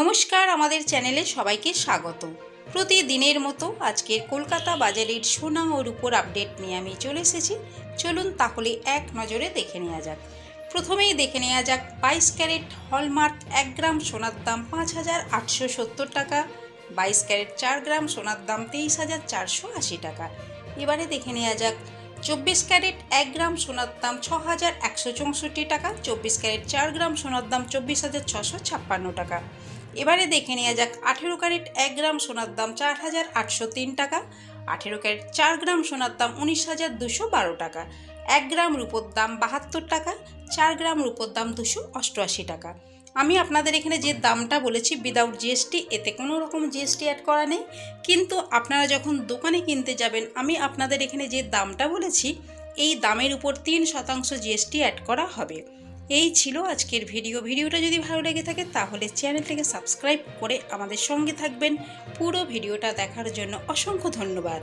নমস্কার, আমাদের চ্যানেলে সবাইকে স্বাগত। প্রতিদিনের মতো আজকের কলকাতা বাজারের সোনা ও রূপোর আপডেট নিয়ে আমি চলে এসেছি। চলুন তাহলে এক নজরে দেখে নেওয়া যাক। প্রথমেই দেখে নেওয়া যাক 22 ক্যারেট হলমার্ক 1 গ্রাম সোনার দাম 5,870 টাকা। 22 ক্যারেট 4 গ্রাম সোনার দাম 23,480 টাকা। এবারে দেখে নেওয়া যাক 24 ক্যারেট 1 গ্রাম সোনার দাম 6,164 টাকা। 24 ক্যারেট 4 গ্রাম সোনার দাম 24,656 টাকা। এবারে দেখে নেওয়া যাক 18 ক্যারেট 1 গ্রাম সোনার দাম 4,803 টাকা। 18 ক্যারেট 4 গ্রাম সোনার দাম 19,212 টাকা। 1 গ্রাম রূপোর দাম 72 টাকা। 4 গ্রাম রূপোর দাম 288 টাকা। আমি আপনাদের এখানে যে দামটা বলেছি উইদাউট জিএসটি, এতে কোনো রকম জিএসটি অ্যাড করা নেই। কিন্তু আপনারা যখন দোকানে কিনতে যাবেন, আমি আপনাদের এখানে যে দামটা বলেছি এই দামের উপর 3% জিএসটি অ্যাড করা হবে। এই ছিল আজকের ভিডিওটা যদি ভালো লেগে থাকে তাহলে চ্যানেলটিকে সাবস্ক্রাইব করে আমাদের সঙ্গে থাকবেন। পুরো ভিডিওটা দেখার জন্য অসংখ্য ধন্যবাদ।